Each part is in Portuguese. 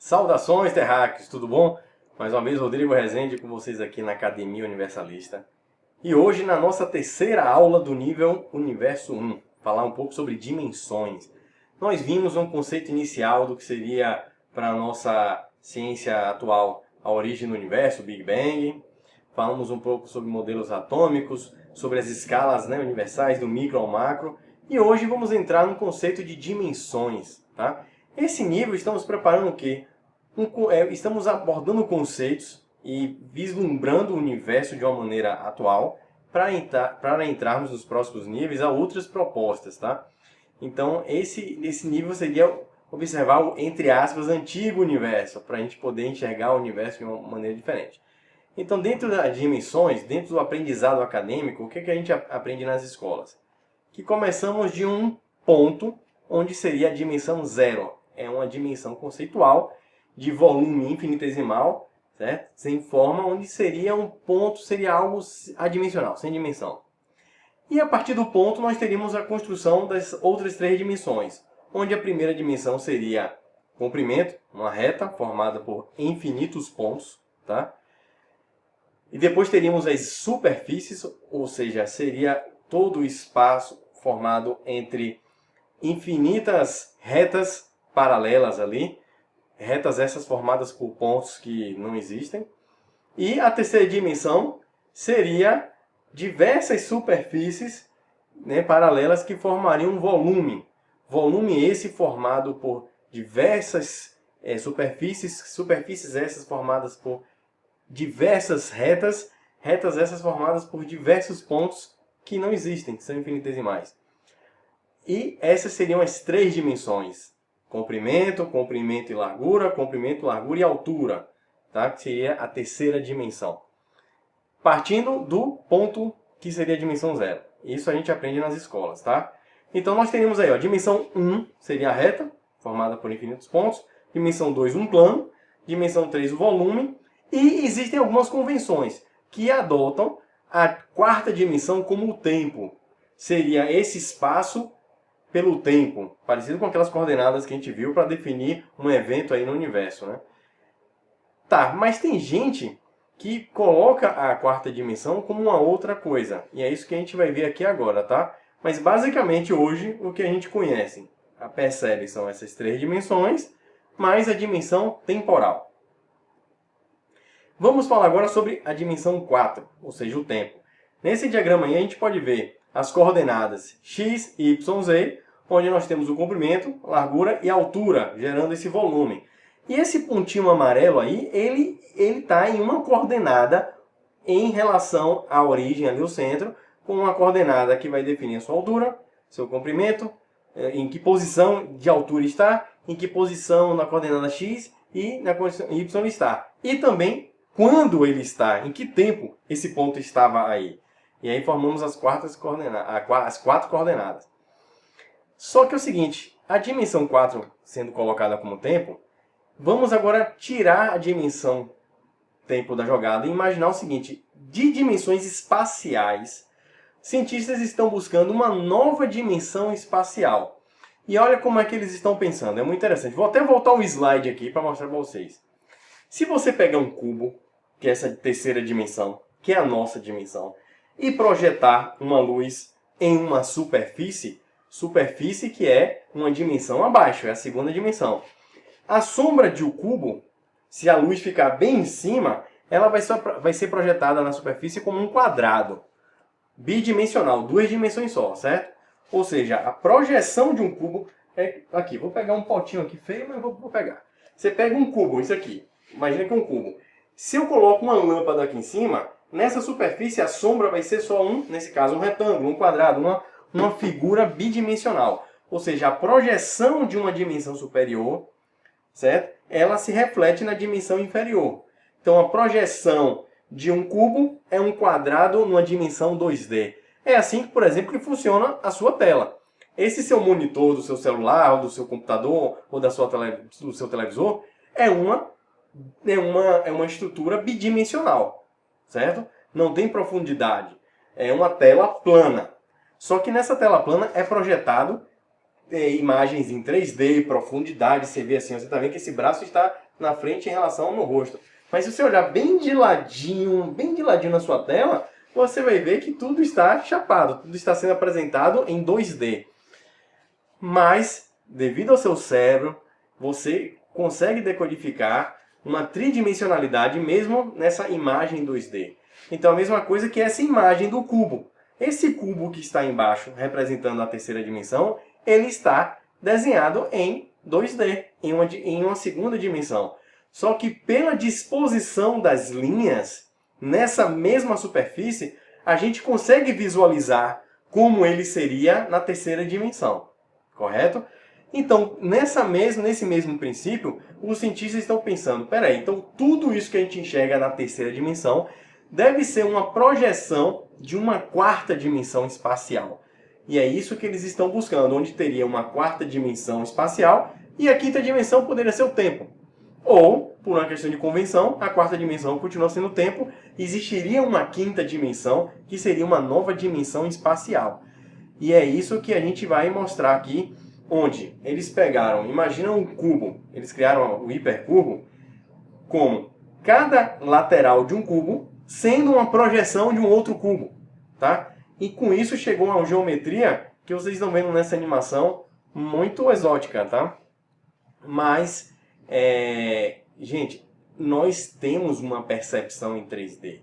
Saudações, terráqueos, tudo bom? Mais uma vez, Rodrigo Rezende com vocês aqui na Academia Universalista. E hoje, na nossa terceira aula do nível Universo 1, falar um pouco sobre dimensões. Nós vimos um conceito inicial do que seria, para a nossa ciência atual, a origem do universo, o Big Bang. Falamos um pouco sobre modelos atômicos, sobre as escalas universais, do micro ao macro. E hoje vamos entrar no conceito de dimensões, tá? Esse nível estamos preparando o quê? Estamos abordando conceitos e vislumbrando o universo de uma maneira atual para entrarmos nos próximos níveis a outras propostas, tá? Então, esse nível seria observar o, entre aspas, antigo universo, para a gente poder enxergar o universo de uma maneira diferente. Então, dentro das dimensões, dentro do aprendizado acadêmico, o que a gente aprende nas escolas? Que começamos de um ponto, onde seria a dimensão zero. É uma dimensão conceitual de volume infinitesimal, certo? Sem forma, onde seria um ponto, seria algo adimensional, sem dimensão. E a partir do ponto nós teríamos a construção das outras três dimensões, onde a primeira dimensão seria comprimento, uma reta formada por infinitos pontos, tá? E depois teríamos as superfícies, ou seja, seria todo o espaço formado entre infinitas retas paralelas ali, retas essas formadas por pontos que não existem. E a terceira dimensão seria diversas superfícies paralelas que formariam um volume. Volume esse formado por diversas superfícies essas formadas por diversas retas, retas essas formadas por diversos pontos que não existem, que são infinitesimais. E essas seriam as três dimensões. Comprimento, comprimento e largura, comprimento, largura e altura, tá? Que seria a terceira dimensão. Partindo do ponto que seria a dimensão zero. Isso a gente aprende nas escolas, tá? Então nós teríamos aí, ó, dimensão 1 seria a reta, formada por infinitos pontos. Dimensão 2, um plano. Dimensão 3, o volume. E existem algumas convenções que adotam a quarta dimensão como o tempo. Seria esse espaço pelo tempo, parecido com aquelas coordenadas que a gente viu para definir um evento aí no universo, né? Tá, mas tem gente que coloca a quarta dimensão como uma outra coisa, e é isso que a gente vai ver aqui agora, tá? Mas basicamente hoje o que a gente conhece, percebe, são essas três dimensões, mais a dimensão temporal. Vamos falar agora sobre a dimensão 4, ou seja, o tempo. Nesse diagrama aí a gente pode ver as coordenadas x, y, z, onde nós temos o comprimento, largura e altura, gerando esse volume. E esse pontinho amarelo aí, ele está em uma coordenada em relação à origem, ali o centro, com uma coordenada que vai definir a sua altura, seu comprimento, em que posição de altura está, em que posição na coordenada x e na coordenada y está. E também quando ele está, em que tempo esse ponto estava aí. E aí formamos as quatro coordenadas. Só que é o seguinte, a dimensão 4 sendo colocada como tempo, vamos agora tirar a dimensão tempo da jogada e imaginar o seguinte, de dimensões espaciais, cientistas estão buscando uma nova dimensão espacial. E olha como é que eles estão pensando, é muito interessante. Vou até voltar o slide aqui para mostrar para vocês. Se você pegar um cubo, que é essa terceira dimensão, que é a nossa dimensão, e projetar uma luz em uma superfície que é uma dimensão abaixo, é a segunda dimensão. A sombra de um cubo, se a luz ficar bem em cima, ela vai ser projetada na superfície como um quadrado, bidimensional, duas dimensões só, certo? Ou seja, a projeção de um cubo é aqui. Vou pegar um potinho aqui feio, mas vou pegar. Você pega um cubo, isso aqui. Imagina que é um cubo. Se eu coloco uma lâmpada aqui em cima, nessa superfície a sombra vai ser só nesse caso, um retângulo, um quadrado, uma figura bidimensional. Ou seja, a projeção de uma dimensão superior, certo? Ela se reflete na dimensão inferior. Então, a projeção de um cubo é um quadrado numa dimensão 2D. É assim, por exemplo, que funciona a sua tela. Esse seu monitor do seu celular, ou do seu computador, ou do seu televisor, é uma estrutura bidimensional, certo? Não tem profundidade. É uma tela plana. Só que nessa tela plana é projetado imagens em 3D, profundidade. Você vê assim, você está vendo que esse braço está na frente em relação no rosto. Mas se você olhar bem de ladinho na sua tela, você vai ver que tudo está chapado, tudo está sendo apresentado em 2D. Mas, devido ao seu cérebro, você consegue decodificar uma tridimensionalidade mesmo nessa imagem 2D. Então, a mesma coisa que essa imagem do cubo. Esse cubo que está embaixo, representando a terceira dimensão, ele está desenhado em 2D, em uma segunda dimensão. Só que pela disposição das linhas, nessa mesma superfície, a gente consegue visualizar como ele seria na terceira dimensão. Correto? Então, nesse mesmo princípio, os cientistas estão pensando, peraí, então tudo isso que a gente enxerga na terceira dimensão deve ser uma projeção de uma quarta dimensão espacial. E é isso que eles estão buscando, onde teria uma quarta dimensão espacial e a quinta dimensão poderia ser o tempo. Ou, por uma questão de convenção, a quarta dimensão continua sendo o tempo, existiria uma quinta dimensão que seria uma nova dimensão espacial. E é isso que a gente vai mostrar aqui, onde eles pegaram, imagina um cubo, eles criaram o hipercubo como cada lateral de um cubo sendo uma projeção de um outro cubo, tá? E com isso chegou a uma geometria que vocês estão vendo nessa animação muito exótica, tá? Mas, gente, nós temos uma percepção em 3D.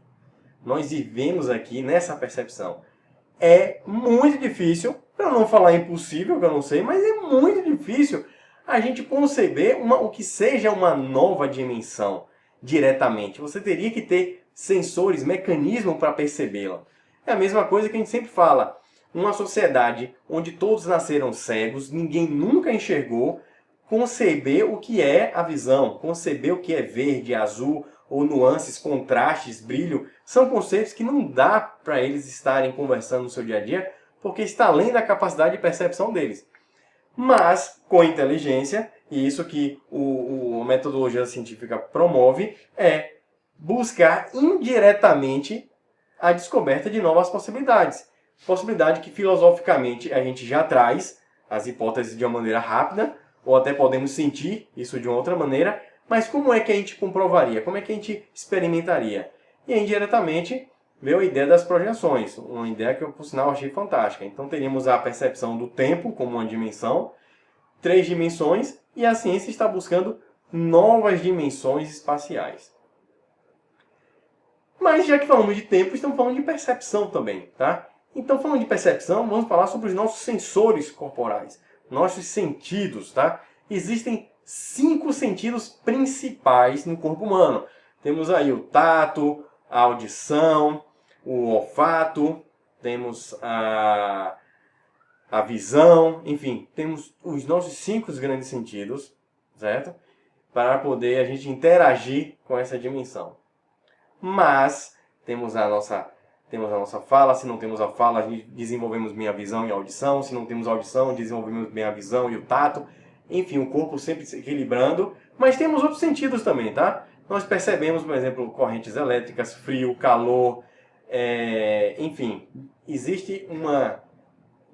Nós vivemos aqui nessa percepção. É muito difícil, para não falar impossível, que eu não sei, mas é muito difícil a gente conceber o que seja uma nova dimensão diretamente. Você teria que ter sensores, mecanismos para percebê-la. É a mesma coisa que a gente sempre fala. Uma sociedade onde todos nasceram cegos, ninguém nunca enxergou, conceber o que é a visão, conceber o que é verde, azul, ou nuances, contrastes, brilho, são conceitos que não dá para eles estarem conversando no seu dia a dia, porque está além da capacidade de percepção deles. Mas, com inteligência, e isso que a metodologia científica promove, é buscar indiretamente a descoberta de novas possibilidades. Possibilidade que filosoficamente a gente já traz as hipóteses de uma maneira rápida, ou até podemos sentir isso de uma outra maneira, mas como é que a gente comprovaria? Como é que a gente experimentaria? E indiretamente veio a ideia das projeções, uma ideia que eu, por sinal, achei fantástica. Então teríamos a percepção do tempo como uma dimensão, 3 dimensões, e a ciência está buscando novas dimensões espaciais. Mas já que falamos de tempo, estamos falando de percepção também, tá? Então, falando de percepção, vamos falar sobre os nossos sensores corporais, nossos sentidos, tá? Existem 5 sentidos principais no corpo humano. Temos aí o tato, a audição, o olfato, temos a visão, enfim, temos os nossos 5 grandes sentidos, certo? Para poder a gente interagir com essa dimensão. Mas temos a nossa fala, se não temos a fala, a gente desenvolvemos bem a visão e a audição, se não temos a audição, desenvolvemos bem a visão e o tato. Enfim, o corpo sempre se equilibrando, mas temos outros sentidos também, tá? Nós percebemos, por exemplo, correntes elétricas, frio, calor, enfim, existe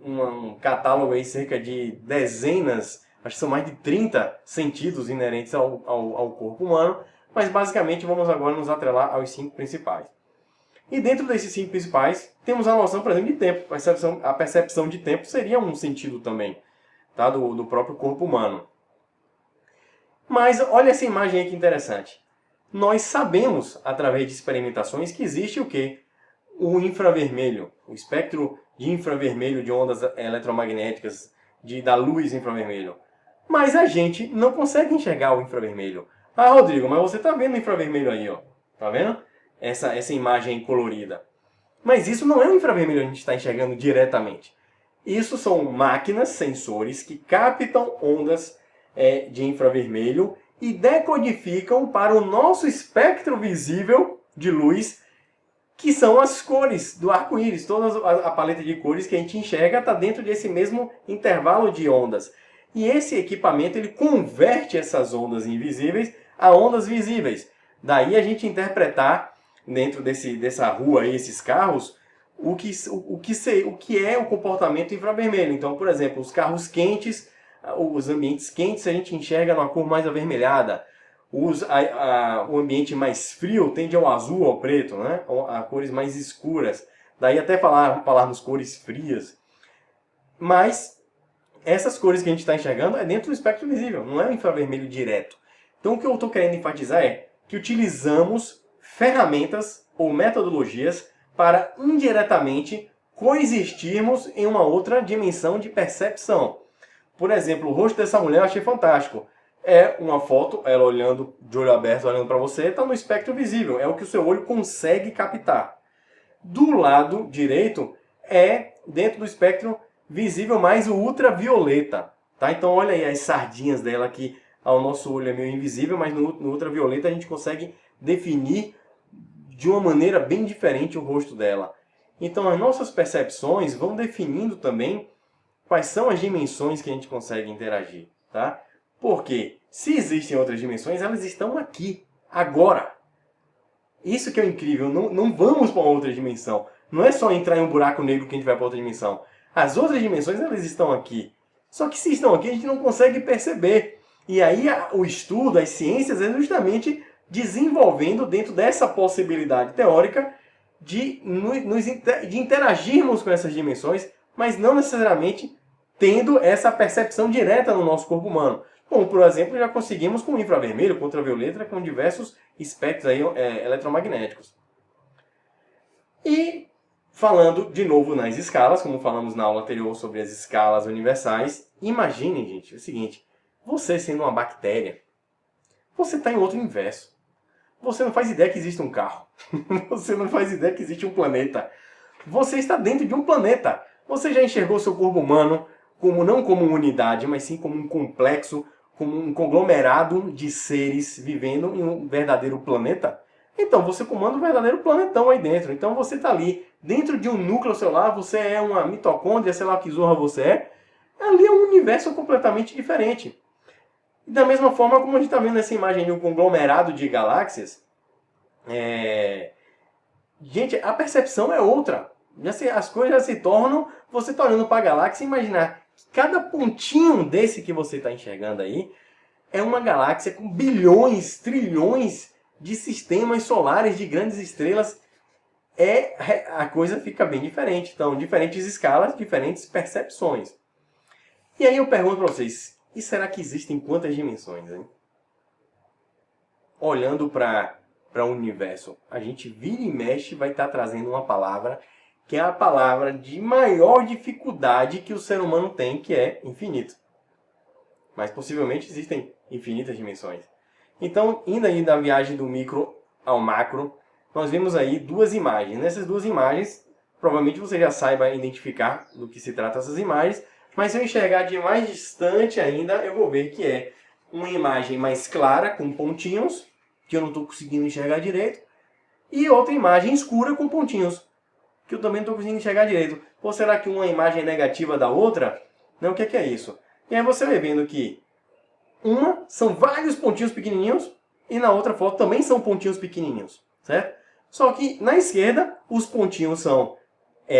um catálogo aí, cerca de dezenas, acho que são mais de 30 sentidos inerentes ao corpo humano, mas basicamente vamos agora nos atrelar aos 5 principais. E dentro desses 5 principais, temos a noção, por exemplo, de tempo. A percepção de tempo seria um sentido também, tá? do próprio corpo humano. Mas olha essa imagem aí que interessante. Nós sabemos, através de experimentações, que existe o quê? O infravermelho, o espectro de infravermelho de ondas eletromagnéticas, da luz infravermelho. Mas a gente não consegue enxergar o infravermelho. Ah, Rodrigo, mas você está vendo o infravermelho aí, ó. Tá vendo? Essa imagem colorida. Mas isso não é o infravermelho que a gente está enxergando diretamente. Isso são máquinas, sensores, que captam ondas de infravermelho e decodificam para o nosso espectro visível de luz, que são as cores do arco-íris. Toda a paleta de cores que a gente enxerga está dentro desse mesmo intervalo de ondas. E esse equipamento ele converte essas ondas invisíveis a ondas visíveis. Daí a gente interpretar dentro dessa rua aí, esses carros, o que é o comportamento infravermelho. Então, por exemplo, os carros quentes, os ambientes quentes, a gente enxerga numa cor mais avermelhada. O ambiente mais frio tende ao azul, ao preto, né? A cores mais escuras. Daí até falarmos cores frias. Mas essas cores que a gente está enxergando é dentro do espectro visível, não é o infravermelho direto. Então o que eu estou querendo enfatizar é que utilizamos ferramentas ou metodologias para indiretamente coexistirmos em uma outra dimensão de percepção. Por exemplo, o rosto dessa mulher eu achei fantástico. É uma foto, ela olhando de olho aberto, olhando para você, está no espectro visível. É o que o seu olho consegue captar. Do lado direito é dentro do espectro visível mais o ultravioleta. Tá? Então olha aí as sardinhas dela que ao nosso olho é meio invisível, mas no ultravioleta a gente consegue definir de uma maneira bem diferente o rosto dela. Então as nossas percepções vão definindo também quais são as dimensões que a gente consegue interagir. Tá? Porque se existem outras dimensões, elas estão aqui, agora. Isso que é incrível, não vamos para uma outra dimensão. Não é só entrar em um buraco negro que a gente vai para outra dimensão. As outras dimensões, elas estão aqui. Só que se estão aqui, a gente não consegue perceber. E aí o estudo, as ciências, é justamente desenvolvendo dentro dessa possibilidade teórica de interagirmos com essas dimensões, mas não necessariamente tendo essa percepção direta no nosso corpo humano. Como, por exemplo, já conseguimos com o infravermelho, com ultravioleta, com diversos espectros aí, eletromagnéticos. E falando de novo nas escalas, como falamos na aula anterior sobre as escalas universais, imaginem, gente, o seguinte: você sendo uma bactéria, você está em outro universo. Você não faz ideia que existe um carro. Você não faz ideia que existe um planeta. Você está dentro de um planeta. Você já enxergou seu corpo humano não como uma unidade, mas sim como um complexo, como um conglomerado de seres vivendo em um verdadeiro planeta? Então você comanda um verdadeiro planetão aí dentro. Então você está ali, dentro de um núcleo celular, você é uma mitocôndria, sei lá que zorra você é. Ali é um universo completamente diferente. E da mesma forma como a gente está vendo nessa imagem de um conglomerado de galáxias, gente, a percepção é outra. As coisas já se tornam... Você está olhando para a galáxia e imaginar que cada pontinho desse que você está enxergando aí é uma galáxia com bilhões, trilhões de sistemas solares de grandes estrelas. A coisa fica bem diferente. Então, diferentes escalas, diferentes percepções. E aí eu pergunto para vocês, e será que existem quantas dimensões, hein? Olhando para o universo, a gente vira e mexe vai estar trazendo uma palavra que é a palavra de maior dificuldade que o ser humano tem, que é infinito. Mas possivelmente existem infinitas dimensões. Então, indo aí da viagem do micro ao macro, nós vemos aí duas imagens. Nessas duas imagens, provavelmente você já saiba identificar do que se trata essas imagens, mas se eu enxergar de mais distante ainda, eu vou ver que é uma imagem mais clara, com pontinhos, que eu não estou conseguindo enxergar direito, e outra imagem escura com pontinhos, que eu também não estou conseguindo enxergar direito. Ou será que uma imagem é negativa da outra? Não, o que é isso? E aí você vai vendo que uma são vários pontinhos pequenininhos e na outra foto também são pontinhos pequenininhos, certo? Só que na esquerda os pontinhos são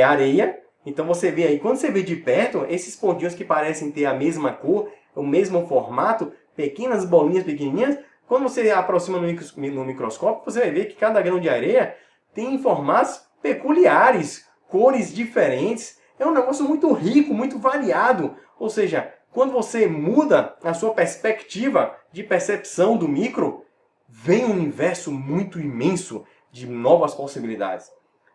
areia. Então você vê aí, quando você vê de perto, esses pontinhos que parecem ter a mesma cor, o mesmo formato, pequenas bolinhas pequenininhas, quando você aproxima no microscópio, você vai ver que cada grão de areia tem formatos peculiares, cores diferentes. É um negócio muito rico, muito variado. Ou seja, quando você muda a sua perspectiva de percepção do micro, vem um universo muito imenso de novas possibilidades.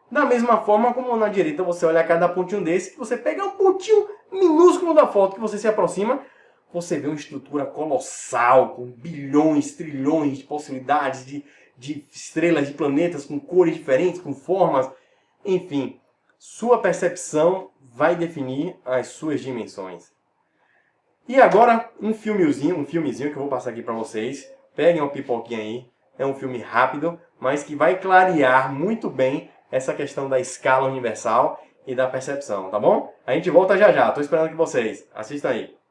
Da mesma forma como na direita você olha cada pontinho desse, que você pega um pontinho minúsculo da foto que você se aproxima, você vê uma estrutura colossal, com bilhões, trilhões de possibilidades de estrelas, de planetas, com cores diferentes, com formas. Enfim, sua percepção vai definir as suas dimensões. E agora, um filmezinho que eu vou passar aqui para vocês. Peguem uma pipoquinha aí. É um filme rápido, mas que vai clarear muito bem essa questão da escala universal e da percepção, tá bom? A gente volta já já. Estou esperando que vocês assistam aí.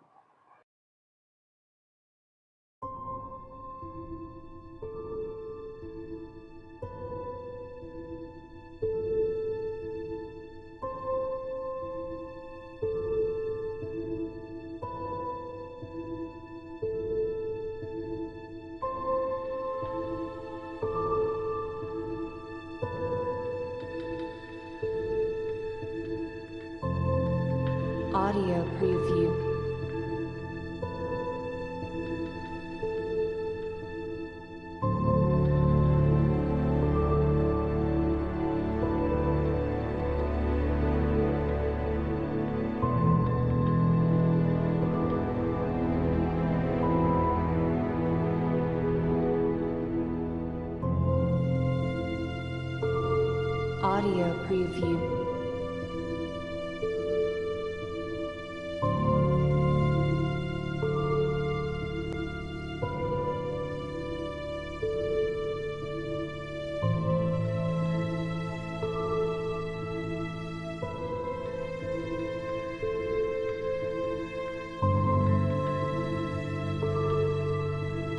Audio preview. Audio preview.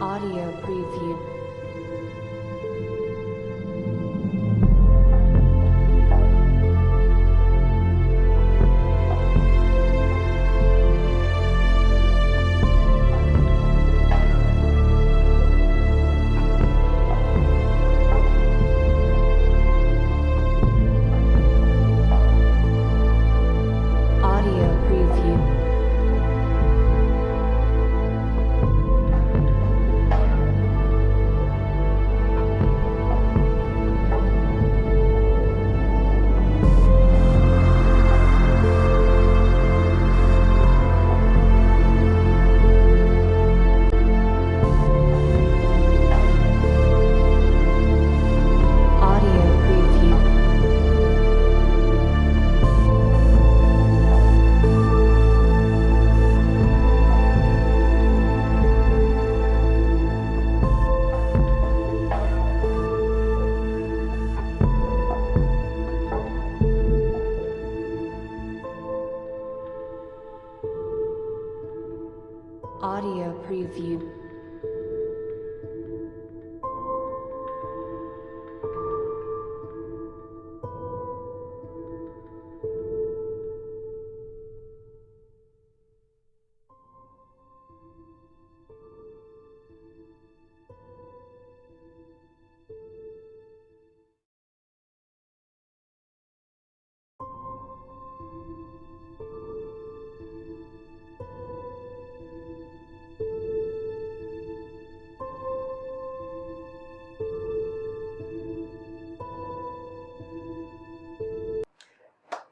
Audio preview. Audio preview. Audio preview. Audio preview.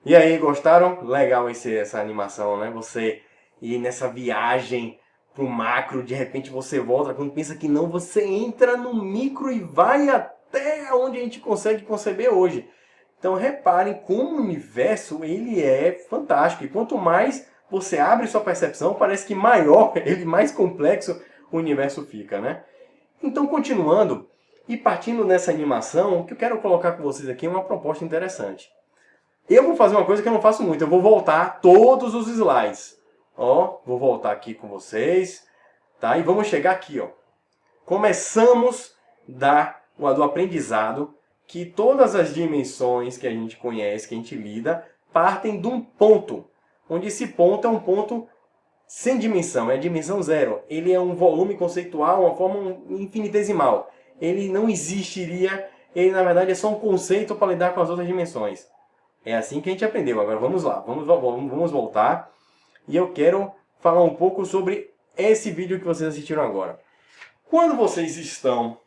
E aí, gostaram? Legal essa animação, né? Você ir nessa viagem pro macro, de repente você volta, quando pensa que não, você entra no micro e vai até onde a gente consegue conceber hoje. Então reparem como o universo ele é fantástico. E quanto mais você abre sua percepção, parece que maior, ele mais complexo o universo fica, né? Então, continuando e partindo nessa animação, o que eu quero colocar com vocês aqui é uma proposta interessante. Eu vou fazer uma coisa que eu não faço muito, eu vou voltar todos os slides. Ó, vou voltar aqui com vocês, tá? E vamos chegar aqui, ó. Começamos do aprendizado que todas as dimensões que a gente conhece, que a gente lida, partem de um ponto. Onde esse ponto é um ponto sem dimensão, é a dimensão zero. Ele é um volume conceitual, uma forma infinitesimal. Ele não existiria, ele na verdade é só um conceito para lidar com as outras dimensões. É assim que a gente aprendeu. Agora vamos lá, vamos voltar. E eu quero falar um pouco sobre esse vídeo que vocês assistiram agora. Quando vocês estão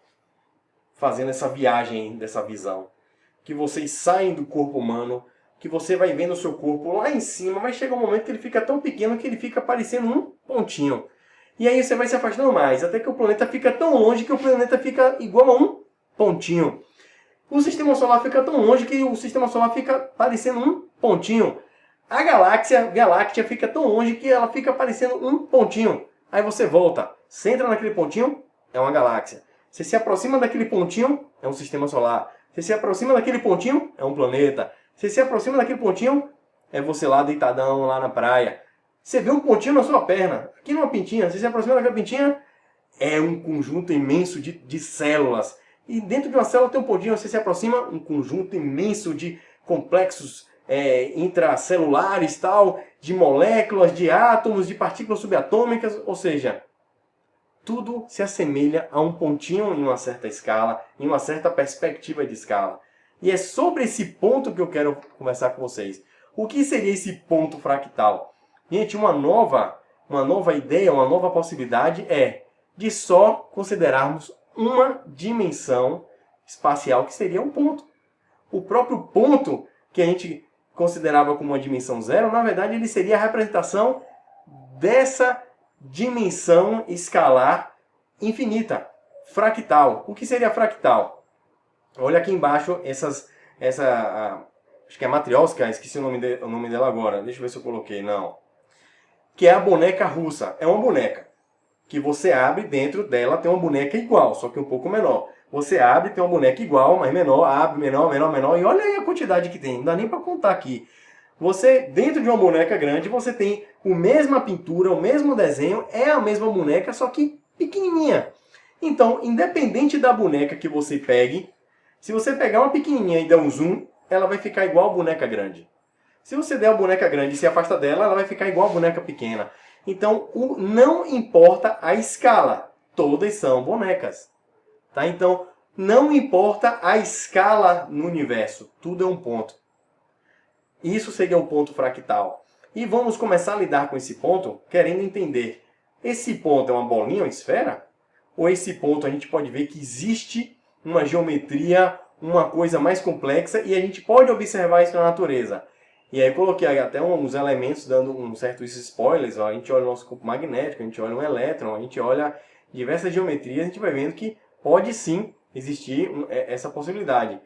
fazendo essa viagem dessa visão, que vocês saem do corpo humano, que você vai vendo o seu corpo lá em cima, mas chega um momento que ele fica tão pequeno que ele fica parecendo um pontinho. E aí você vai se afastando mais, até que o planeta fica tão longe que o planeta fica igual a um pontinho. O sistema solar fica tão longe que o sistema solar fica parecendo um pontinho. A galáxia fica tão longe que ela fica parecendo um pontinho. Aí você volta, você entra naquele pontinho, é uma galáxia. Você se aproxima daquele pontinho, é um sistema solar. Você se aproxima daquele pontinho, é um planeta. Você se aproxima daquele pontinho, é você lá deitadão, lá na praia. Você vê um pontinho na sua perna, aqui numa pintinha. Você se aproxima daquela pintinha, é um conjunto imenso de células. E dentro de uma célula tem um pontinho, você se aproxima, um conjunto imenso de complexos intracelulares, tal, de moléculas, de átomos, de partículas subatômicas, ou seja, tudo se assemelha a um pontinho em uma certa escala, em uma certa perspectiva de escala. E é sobre esse ponto que eu quero conversar com vocês. O que seria esse ponto fractal? Gente, uma nova ideia, uma nova possibilidade é de só considerarmos uma dimensão espacial, que seria um ponto. O próprio ponto que a gente considerava como uma dimensão zero, na verdade ele seria a representação dessa dimensão escalar infinita, fractal. O que seria fractal? Olha aqui embaixo acho que é Matryoshka, esqueci o nome dela agora, deixa eu ver se eu coloquei, não. Que é a boneca russa. É uma boneca que você abre, dentro dela tem uma boneca igual, só que um pouco menor. Você abre, tem uma boneca igual, mas menor, abre, menor, menor, menor, e olha aí a quantidade que tem, não dá nem para contar aqui. Você, dentro de uma boneca grande, você tem a mesma pintura, o mesmo desenho, é a mesma boneca, só que pequenininha. Então, independente da boneca que você pegue, se você pegar uma pequenininha e der um zoom, ela vai ficar igual a boneca grande. Se você der a boneca grande e se afasta dela, ela vai ficar igual a boneca pequena. Então, não importa a escala, todas são bonecas. Tá? Então, não importa a escala no universo, tudo é um ponto. Isso seria o ponto fractal. E vamos começar a lidar com esse ponto querendo entender. Esse ponto é uma bolinha, uma esfera? Ou esse ponto a gente pode ver que existe uma geometria, uma coisa mais complexa, e a gente pode observar isso na natureza. E aí eu coloquei até uns elementos dando certos spoilers. Ó. A gente olha o nosso campo magnético, a gente olha um elétron, a gente olha diversas geometrias, a gente vai vendo que pode sim existir essa possibilidade.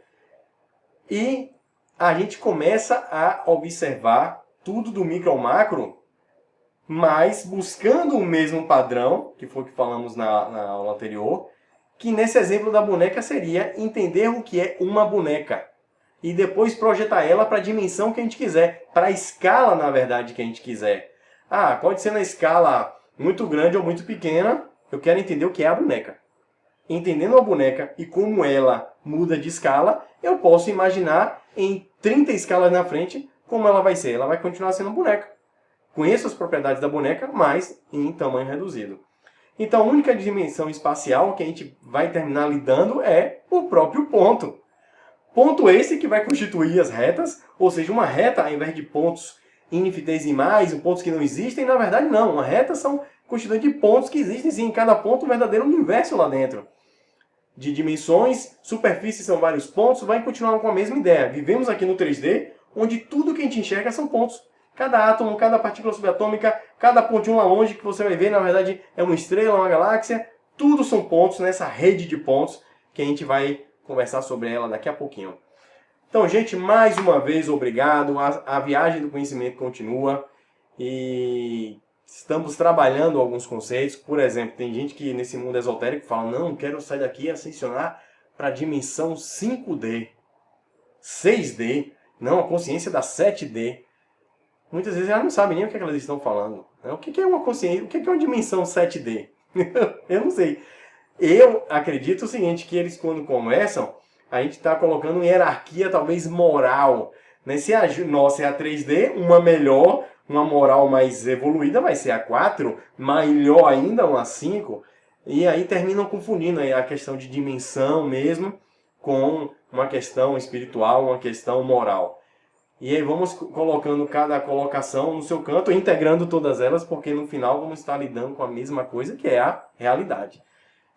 E a gente começa a observar tudo do micro ao macro, mas buscando o mesmo padrão, que foi o que falamos na aula anterior, que nesse exemplo da boneca seria entender o que é uma boneca. E depois projetar ela para a dimensão que a gente quiser, para a escala, na verdade, que a gente quiser. Ah, pode ser na escala muito grande ou muito pequena, eu quero entender o que é a boneca. Entendendo a boneca e como ela muda de escala, eu posso imaginar em 30 escalas na frente como ela vai ser. Ela vai continuar sendo boneca. Conheço as propriedades da boneca, mas em tamanho reduzido. Então, a única dimensão espacial que a gente vai terminar lidando é o próprio ponto. Ponto esse que vai constituir as retas, ou seja, uma reta, ao invés de pontos infinitesimais, pontos que não existem, na verdade não. Uma reta são constituídas de pontos que existem, sim, em cada ponto um verdadeiro universo lá dentro. De dimensões, superfícies são vários pontos, vai continuar com a mesma ideia. Vivemos aqui no 3D, onde tudo que a gente enxerga são pontos. Cada átomo, cada partícula subatômica, cada pontinho lá longe que você vai ver, na verdade, é uma estrela, uma galáxia. Tudo são pontos nessa rede de pontos que a gente vai conversar sobre ela daqui a pouquinho. Então, gente, mais uma vez, obrigado. A viagem do conhecimento continua e estamos trabalhando alguns conceitos. Por exemplo, tem gente que nesse mundo esotérico fala, não, quero sair daqui e ascensionar para a dimensão 5D, 6D, não, a consciência da 7D. Muitas vezes elas não sabem nem o que elas estão falando. O que é uma consciência? O que é uma dimensão 7D? Eu não sei. Eu acredito o seguinte, que eles quando começam, a gente está colocando uma hierarquia talvez moral. Né? Se a nossa é a 3D, uma melhor, uma moral mais evoluída vai ser a 4, melhor ainda uma 5. E aí terminam confundindo aí a questão de dimensão mesmo com uma questão espiritual, uma questão moral. E aí vamos colocando cada colocação no seu canto, integrando todas elas, porque no final vamos estar lidando com a mesma coisa, que é a realidade.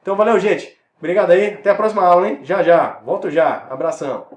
Então valeu, gente. Obrigado aí. Até a próxima aula, hein? Já, já. Volto já. Abração.